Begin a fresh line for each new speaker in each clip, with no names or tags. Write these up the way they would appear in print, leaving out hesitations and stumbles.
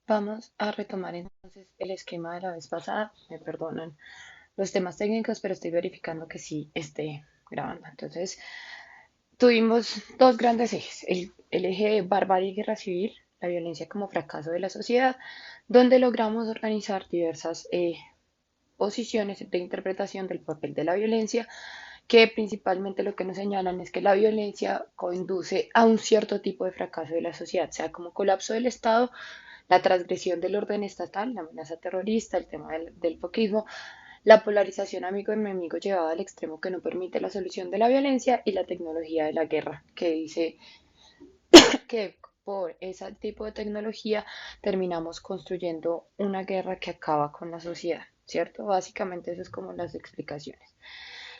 Vamos a retomar entonces el esquema de la vez pasada. Me perdonan los temas técnicos, pero estoy verificando que sí esté grabando. Entonces, tuvimos dos grandes ejes. El eje de barbarie y guerra civil, la violencia como fracaso de la sociedad, donde logramos organizar diversas posiciones de interpretación del papel de la violencia, que principalmente lo que nos señalan es que la violencia conduce a un cierto tipo de fracaso de la sociedad, sea como colapso del Estado, la transgresión del orden estatal, la amenaza terrorista, el tema del foquismo, la polarización amigo-enemigo llevada al extremo que no permite la solución de la violencia y la tecnología de la guerra, que dice que por ese tipo de tecnología terminamos construyendo una guerra que acaba con la sociedad, ¿cierto? Básicamente eso es como las explicaciones.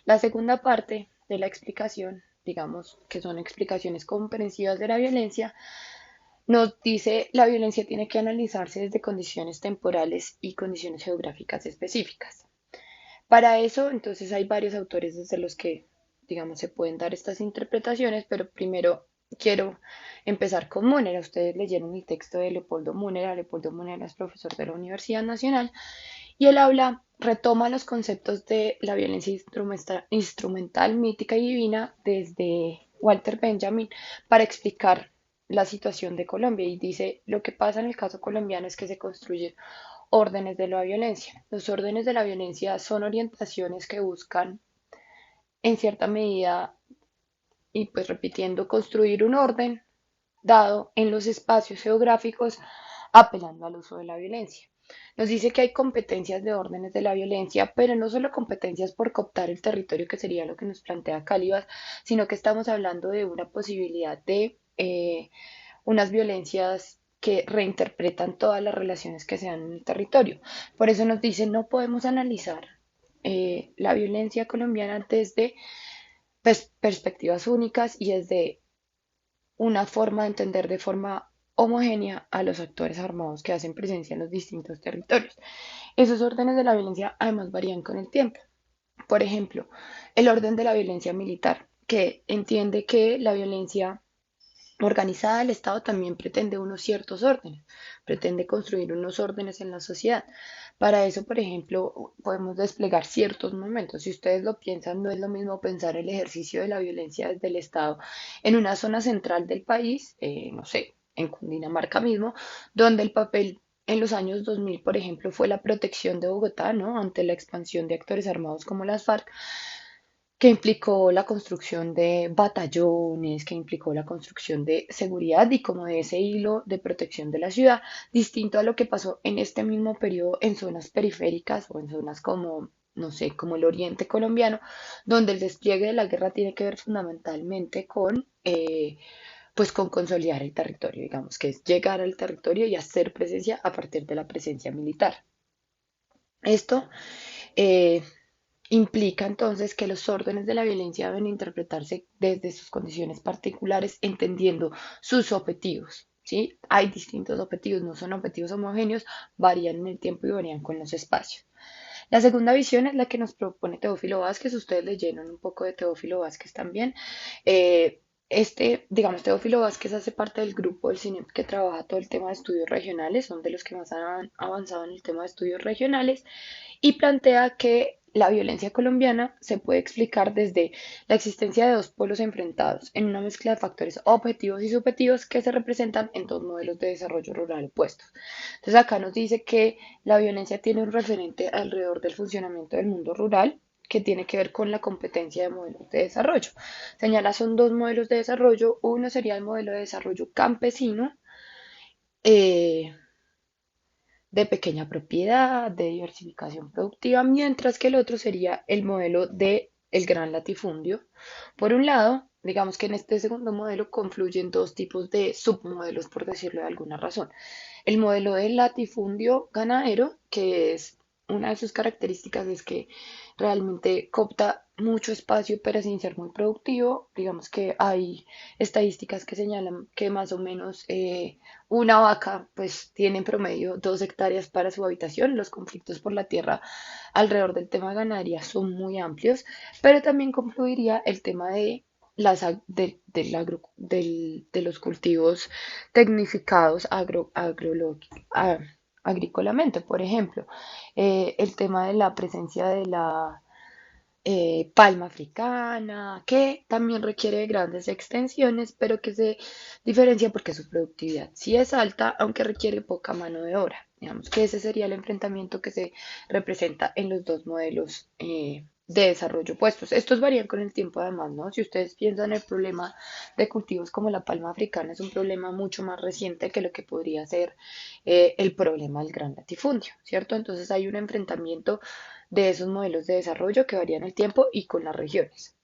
La segunda parte de la explicación, digamos que son explicaciones comprensivas de la violencia, nos dice la violencia tiene que analizarse desde condiciones temporales y condiciones geográficas específicas. Para eso, entonces, hay varios autores desde los que, digamos, se pueden dar estas interpretaciones, pero primero quiero empezar con Múnera. Ustedes leyeron el texto de Leopoldo Múnera. Leopoldo Múnera es profesor de la Universidad Nacional y él retoma los conceptos de la violencia instrumental, mítica y divina desde Walter Benjamin para explicar la situación de Colombia y dice lo que pasa en el caso colombiano es que se construyen órdenes de la violencia. Los órdenes de la violencia son orientaciones que buscan en cierta medida y pues repitiendo construir un orden dado en los espacios geográficos apelando al uso de la violencia. Nos dice que hay competencias de órdenes de la violencia, pero no solo competencias por cooptar el territorio, que sería lo que nos plantea Calibas, sino que estamos hablando de una posibilidad de unas violencias que reinterpretan todas las relaciones que se dan en el territorio. Por eso nos dice, no podemos analizar la violencia colombiana desde perspectivas únicas y desde una forma de entender de forma homogénea a los actores armados que hacen presencia en los distintos territorios. Esos órdenes de la violencia además varían con el tiempo. Por ejemplo, el orden de la violencia militar, que entiende que la violencia organizada del Estado también pretende unos ciertos órdenes, pretende construir unos órdenes en la sociedad. Para eso, por ejemplo, podemos desplegar ciertos momentos. Si ustedes lo piensan, no es lo mismo pensar el ejercicio de la violencia desde el Estado en una zona central del país, no sé, en Cundinamarca mismo, donde el papel en los años 2000, por ejemplo, fue la protección de Bogotá, ¿no? Ante la expansión de actores armados como las FARC, que implicó la construcción de batallones, que implicó la construcción de seguridad y como de ese hilo de protección de la ciudad, distinto a lo que pasó en este mismo periodo en zonas periféricas o en zonas como, no sé, como el oriente colombiano, donde el despliegue de la guerra tiene que ver fundamentalmente pues con consolidar el territorio, digamos, que es llegar al territorio y hacer presencia a partir de la presencia militar. Esto eh, implica entonces que los órdenes de la violencia deben interpretarse desde sus condiciones particulares, entendiendo sus objetivos. ¿Sí? Hay distintos objetivos, no son objetivos homogéneos, varían en el tiempo y varían con los espacios. La segunda visión es la que nos propone Teófilo Vázquez. Ustedes leyeron un poco de Teófilo Vázquez también. Digamos, Teófilo Vázquez hace parte del grupo del CINEP que trabaja todo el tema de estudios regionales, son de los que más han avanzado en el tema de estudios regionales y plantea que la violencia colombiana se puede explicar desde la existencia de dos pueblos enfrentados en una mezcla de factores objetivos y subjetivos que se representan en dos modelos de desarrollo rural opuestos. Entonces acá nos dice que la violencia tiene un referente alrededor del funcionamiento del mundo rural que tiene que ver con la competencia de modelos de desarrollo. Señala, son dos modelos de desarrollo. Uno sería el modelo de desarrollo campesino, eh, de pequeña propiedad, de diversificación productiva, mientras que el otro sería el modelo de el gran latifundio. Por un lado, digamos que en este segundo modelo confluyen dos tipos de submodelos, por decirlo de alguna razón. El modelo del latifundio ganadero, que es una de sus características es que realmente copta mucho espacio pero sin ser muy productivo. Digamos que hay estadísticas que señalan que más o menos una vaca pues tiene en promedio 2 hectáreas para su habitación. Los conflictos por la tierra alrededor del tema de ganadería son muy amplios, pero también confluiría el tema de de los cultivos tecnificados agrícolamente. Por ejemplo, el tema de la presencia de la palma africana, que también requiere de grandes extensiones, pero que se diferencia porque su productividad sí es alta, aunque requiere poca mano de obra. Digamos que ese sería el enfrentamiento que se representa en los dos modelos de desarrollo puestos. Estos varían con el tiempo además, ¿no? Si ustedes piensan el problema de cultivos como la palma africana es un problema mucho más reciente que lo que podría ser el problema del gran latifundio, ¿cierto? Entonces hay un enfrentamiento de esos modelos de desarrollo que varían el tiempo y con las regiones.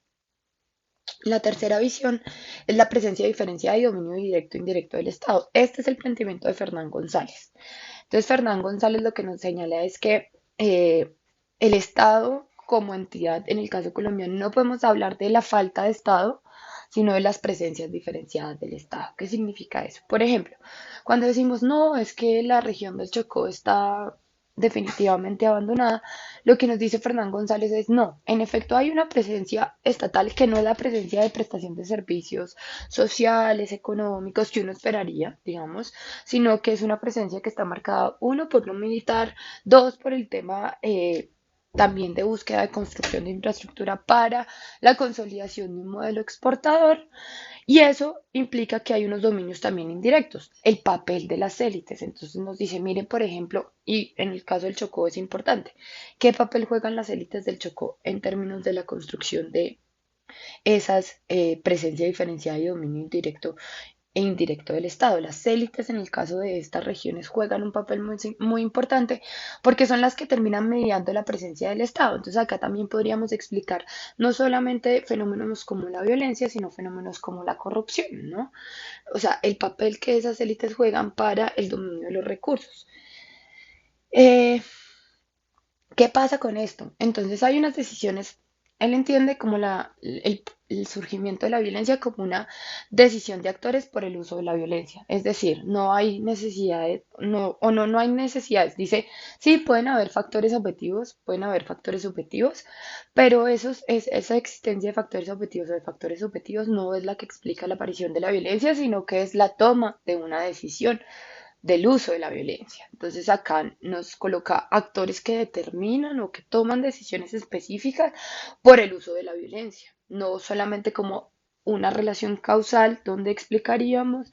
La tercera visión es la presencia diferenciada y dominio directo e indirecto del Estado. Este es el planteamiento de Fernán González. Entonces, Fernán González lo que nos señala es que el Estado como entidad, en el caso colombiano, no podemos hablar de la falta de Estado, sino de las presencias diferenciadas del Estado. ¿Qué significa eso? Por ejemplo, cuando decimos, no, es que la región del Chocó está definitivamente abandonada, lo que nos dice Fernán González es no, en efecto hay una presencia estatal que no es la presencia de prestación de servicios sociales, económicos que uno esperaría, digamos, sino que es una presencia que está marcada, uno, por lo militar, dos, por el tema también de búsqueda de construcción de infraestructura para la consolidación de un modelo exportador, y eso implica que hay unos dominios también indirectos, el papel de las élites. Entonces nos dice, miren, por ejemplo, y en el caso del Chocó es importante, ¿qué papel juegan las élites del Chocó en términos de la construcción de esas presencia diferenciada y dominio indirecto e indirecto del Estado? Las élites en el caso de estas regiones juegan un papel muy importante porque son las que terminan mediando la presencia del Estado. Entonces acá también podríamos explicar no solamente fenómenos como la violencia, sino fenómenos como la corrupción, ¿no? O sea, el papel que esas élites juegan para el dominio de los recursos. Eh, ¿Qué pasa con esto? Entonces hay unas decisiones, él entiende como el surgimiento de la violencia como una decisión de actores por el uso de la violencia. Es decir, no hay necesidades, no hay necesidades. Dice, sí, pueden haber factores objetivos, pueden haber factores subjetivos, pero esa existencia de factores objetivos o de factores subjetivos no es la que explica la aparición de la violencia, sino que es la toma de una decisión del uso de la violencia. Entonces acá nos coloca actores que determinan o que toman decisiones específicas por el uso de la violencia, no solamente como una relación causal donde explicaríamos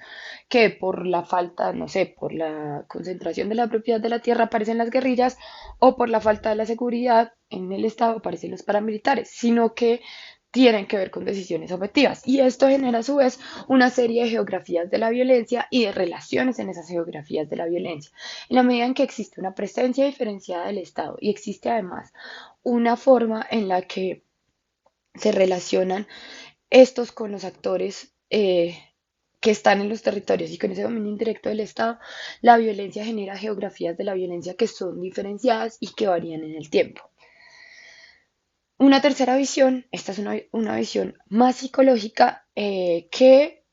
que por la falta, no sé, por la concentración de la propiedad de la tierra aparecen las guerrillas o por la falta de la seguridad en el Estado aparecen los paramilitares, sino que tienen que ver con decisiones objetivas. Y esto genera a su vez una serie de geografías de la violencia y de relaciones en esas geografías de la violencia. En la medida en que existe una presencia diferenciada del Estado y existe además una forma en la que se relacionan estos con los actores que están en los territorios y con ese dominio indirecto del Estado, la violencia genera geografías de la violencia que son diferenciadas y que varían en el tiempo. Una tercera visión, esta es una visión más psicológica que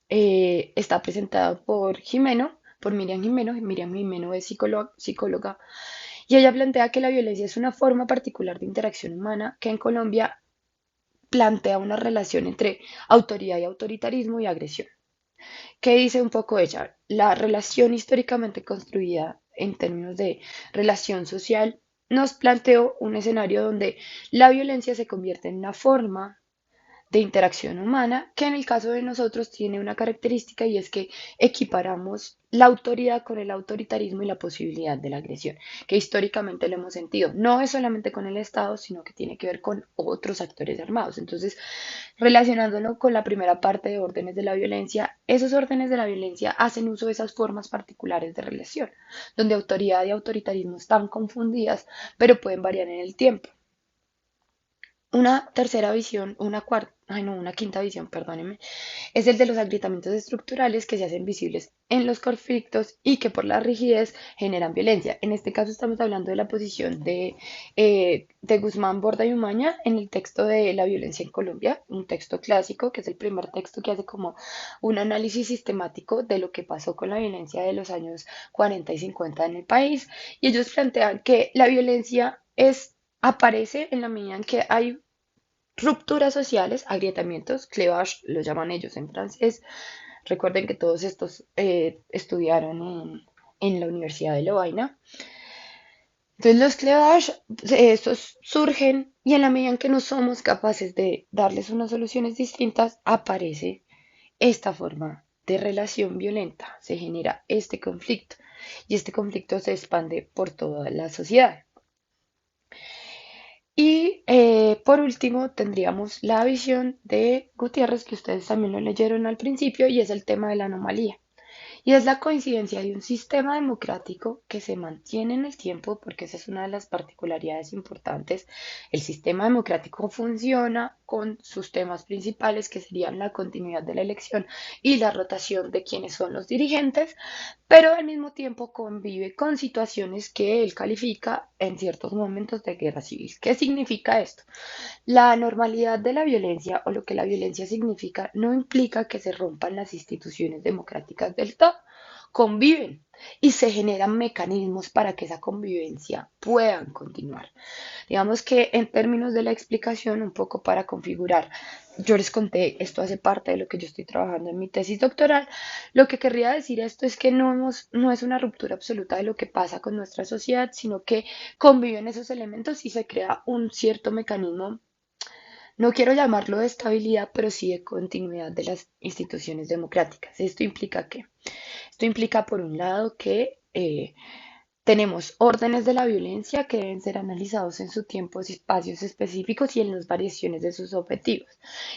está presentada por Jimeno, por Miriam Jimeno. Miriam Jimeno es psicóloga y ella plantea que la violencia es una forma particular de interacción humana que en Colombia plantea una relación entre autoridad y autoritarismo y agresión. ¿Qué dice un poco ella? La relación históricamente construida en términos de relación social nos planteó un escenario donde la violencia se convierte en una forma de interacción humana, que en el caso de nosotros tiene una característica y es que equiparamos la autoridad con el autoritarismo y la posibilidad de la agresión, que históricamente lo hemos sentido. No es solamente con el Estado, sino que tiene que ver con otros actores armados. Entonces, relacionándolo con la primera parte de órdenes de la violencia, esos órdenes de la violencia hacen uso de esas formas particulares de relación, donde autoridad y autoritarismo están confundidas, pero pueden variar en el tiempo. Una tercera visión, una cuarta, ay no, una quinta visión, perdónenme, es el de los agrietamientos estructurales que se hacen visibles en los conflictos y que por la rigidez generan violencia. En este caso estamos hablando de la posición de Guzmán, Borda y Umaña en el texto de La violencia en Colombia, un texto clásico que es el primer texto que hace como un análisis sistemático de lo que pasó con la violencia de los años 40 y 50 en el país. Y ellos plantean que la violencia aparece en la medida en que hay rupturas sociales, agrietamientos, cleavage, lo llaman ellos en francés. Recuerden que todos estos estudiaron en la Universidad de Lovaina. Entonces los cleavage, estos surgen y en la medida en que no somos capaces de darles unas soluciones distintas, aparece esta forma de relación violenta, se genera este conflicto y este conflicto se expande por toda la sociedad. Y por último tendríamos la visión de Gutiérrez, que ustedes también lo leyeron al principio, y es el tema de la anomalía. Y es la coincidencia de un sistema democrático que se mantiene en el tiempo, porque esa es una de las particularidades importantes. El sistema democrático funciona con sus temas principales, que serían la continuidad de la elección y la rotación de quienes son los dirigentes, pero al mismo tiempo convive con situaciones que él califica en ciertos momentos de guerra civil. ¿Qué significa esto? La normalidad de la violencia o lo que la violencia significa no implica que se rompan las instituciones democráticas del todo. Conviven y se generan mecanismos para que esa convivencia puedan continuar. Digamos que en términos de la explicación, un poco para configurar, yo les conté, esto hace parte de lo que yo estoy trabajando en mi tesis doctoral. Lo que querría decir esto es que no es una ruptura absoluta de lo que pasa con nuestra sociedad, sino que conviven esos elementos y se crea un cierto mecanismo, no quiero llamarlo de estabilidad, pero sí de continuidad de las instituciones democráticas. ¿Esto implica qué? Esto implica, por un lado, que tenemos órdenes de la violencia que deben ser analizados en su tiempo y espacios específicos y en las variaciones de sus objetivos.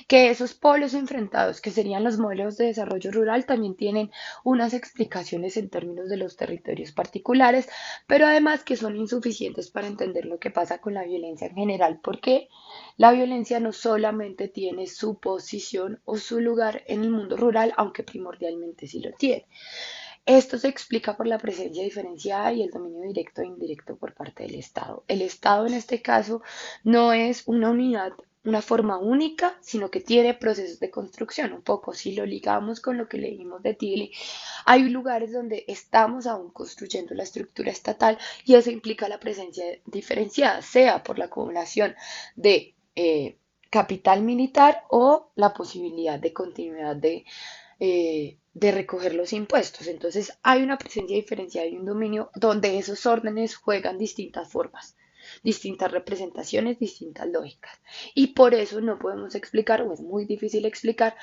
Que esos polos enfrentados, que serían los modelos de desarrollo rural, también tienen unas explicaciones en términos de los territorios particulares, pero además que son insuficientes para entender lo que pasa con la violencia en general, porque la violencia no solamente tiene su posición o su lugar en el mundo rural, aunque primordialmente sí lo tiene. Esto se explica por la presencia diferenciada y el dominio directo e indirecto por parte del Estado. El Estado en este caso no es una unidad, una forma única, sino que tiene procesos de construcción. Un poco si lo ligamos con lo que leímos de Tilly, hay lugares donde estamos aún construyendo la estructura estatal y eso implica la presencia diferenciada, sea por la acumulación de capital militar o la posibilidad de continuidad de recoger los impuestos. Entonces hay una presencia diferenciada y un dominio donde esos órdenes juegan distintas formas, distintas representaciones, distintas lógicas. Y por eso no podemos explicar, o es muy difícil explicar,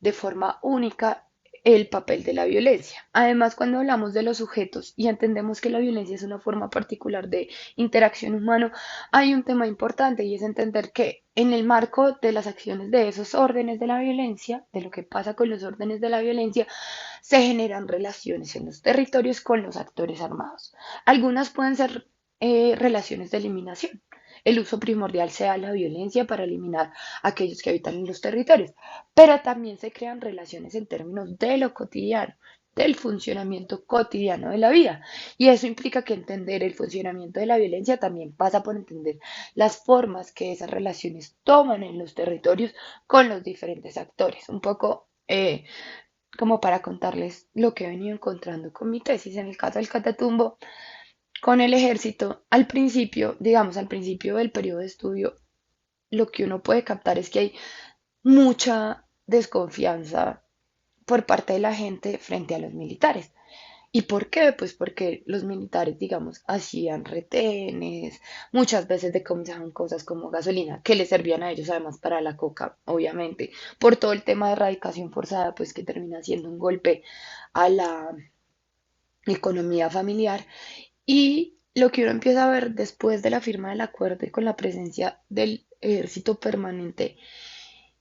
de forma única el papel de la violencia. Además, cuando hablamos de los sujetos y entendemos que la violencia es una forma particular de interacción humana, hay un tema importante y es entender que en el marco de las acciones de esos órdenes de la violencia, de lo que pasa con los órdenes de la violencia, se generan relaciones en los territorios con los actores armados. Algunas pueden ser relaciones de eliminación. El uso primordial sea la violencia para eliminar a aquellos que habitan en los territorios, pero también se crean relaciones en términos de lo cotidiano, del funcionamiento cotidiano de la vida. Y eso implica que entender el funcionamiento de la violencia también pasa por entender las formas que esas relaciones toman en los territorios con los diferentes actores. Un poco como para contarles lo que he venido encontrando con mi tesis en el caso del Catatumbo, con el ejército. Al principio, digamos, al principio del periodo de estudio, lo que uno puede captar es que hay mucha desconfianza por parte de la gente frente a los militares. ¿Y por qué? Pues porque los militares, digamos, hacían retenes, muchas veces decomisaban cosas como gasolina, que les servían a ellos además para la coca, obviamente, por todo el tema de erradicación forzada, pues que termina siendo un golpe a la economía familiar. Y lo que uno empieza a ver después de la firma del acuerdo y con la presencia del ejército permanente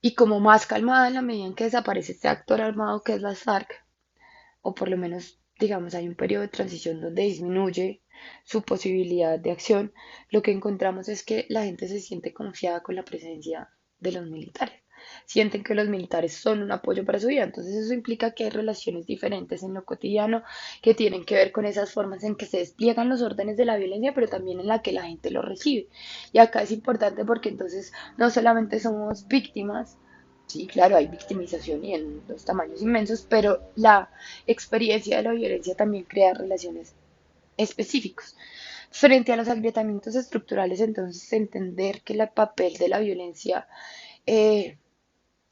y como más calmada en la medida en que desaparece este actor armado que es la SARC, o por lo menos, digamos, hay un periodo de transición donde disminuye su posibilidad de acción, lo que encontramos es que la gente se siente confiada con la presencia de los militares. Sienten que los militares son un apoyo para su vida. Entonces eso implica que hay relaciones diferentes en lo cotidiano que tienen que ver con esas formas en que se despliegan los órdenes de la violencia, pero también en la que la gente lo recibe. Y acá es importante porque entonces no solamente somos víctimas. Sí, claro, hay victimización y en los tamaños inmensos, pero la experiencia de la violencia también crea relaciones específicas. Frente a los agrietamientos estructurales, entonces entender que el papel de la violencia eh,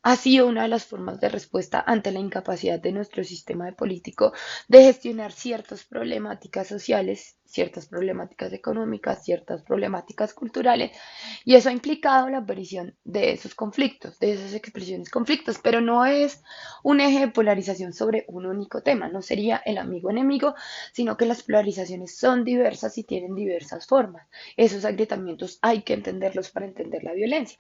ha sido una de las formas de respuesta ante la incapacidad de nuestro sistema de político de gestionar ciertas problemáticas sociales, ciertas problemáticas económicas, ciertas problemáticas culturales, y eso ha implicado la aparición de esos conflictos, de esas expresiones conflictos, pero no es un eje de polarización sobre un único tema, no sería el amigo enemigo, sino que las polarizaciones son diversas y tienen diversas formas. Esos agrietamientos hay que entenderlos para entender la violencia.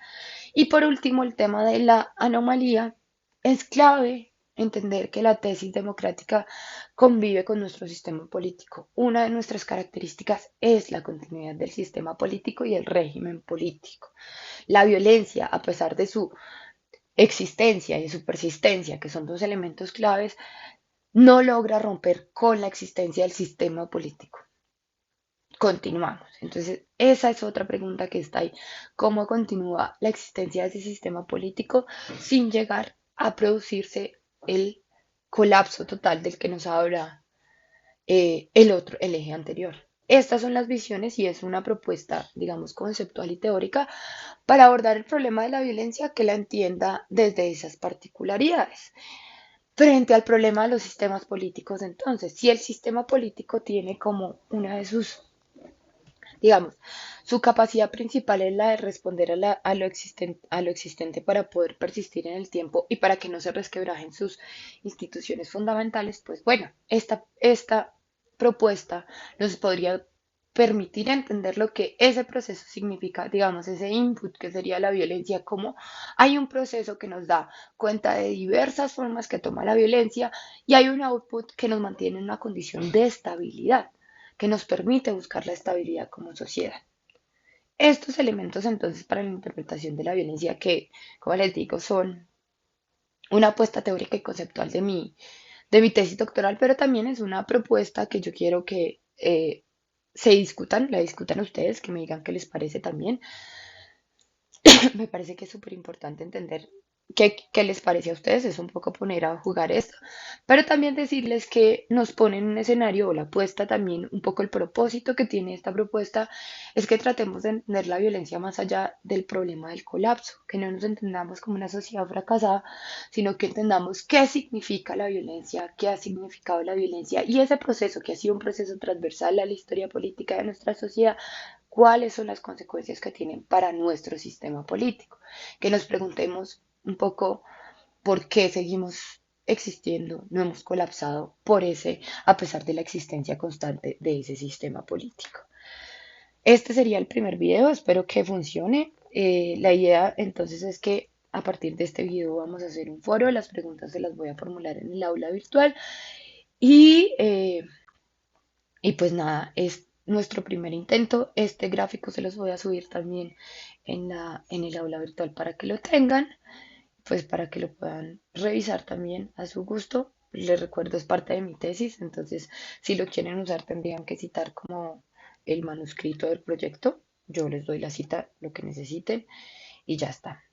Y por último, el tema de la anomalía. Es clave entender que la tesis democrática convive con nuestro sistema político. Una de nuestras características es la continuidad del sistema político y el régimen político. La violencia, a pesar de su existencia y de su persistencia, que son dos elementos claves, no logra romper con la existencia del sistema político. Continuamos. Entonces, esa es otra pregunta que está ahí. ¿Cómo continúa la existencia de ese sistema político sin llegar a producirse el colapso total del que nos habla el eje anterior? Estas son las visiones y es una propuesta, digamos, conceptual y teórica para abordar el problema de la violencia que la entienda desde esas particularidades. Frente al problema de los sistemas políticos, entonces, si el sistema político tiene como una de sus, digamos, su capacidad principal es la de responder a lo existente para poder persistir en el tiempo y para que no se resquebrajen sus instituciones fundamentales, pues bueno, esta propuesta nos podría permitir entender lo que ese proceso significa, digamos, ese input que sería la violencia, como hay un proceso que nos da cuenta de diversas formas que toma la violencia y hay un output que nos mantiene en una condición de estabilidad que nos permite buscar la estabilidad como sociedad. Estos elementos entonces para la interpretación de la violencia que, como les digo, son una apuesta teórica y conceptual de mi tesis doctoral, pero también es una propuesta que yo quiero que se discutan, la discutan ustedes, que me digan qué les parece también. Me parece que es súper importante entender qué les parece a ustedes, es un poco poner a jugar esto, pero también decirles que nos pone en un escenario o la apuesta también, un poco el propósito que tiene esta propuesta es que tratemos de entender la violencia más allá del problema del colapso, que no nos entendamos como una sociedad fracasada, sino que entendamos qué significa la violencia, qué ha significado la violencia y ese proceso que ha sido un proceso transversal a la historia política de nuestra sociedad, cuáles son las consecuencias que tienen para nuestro sistema político. Que nos preguntemos un poco por qué seguimos existiendo, no hemos colapsado por ese, a pesar de la existencia constante de ese sistema político. Este sería el primer video, espero que funcione. La idea entonces es que a partir de este video vamos a hacer un foro, las preguntas se las voy a formular en el aula virtual y pues nada, es nuestro primer intento. Este gráfico se los voy a subir también en el aula virtual para que lo tengan, pues para que lo puedan revisar también a su gusto. Les recuerdo, es parte de mi tesis, entonces si lo quieren usar tendrían que citar como el manuscrito del proyecto. Yo les doy la cita, lo que necesiten y ya está.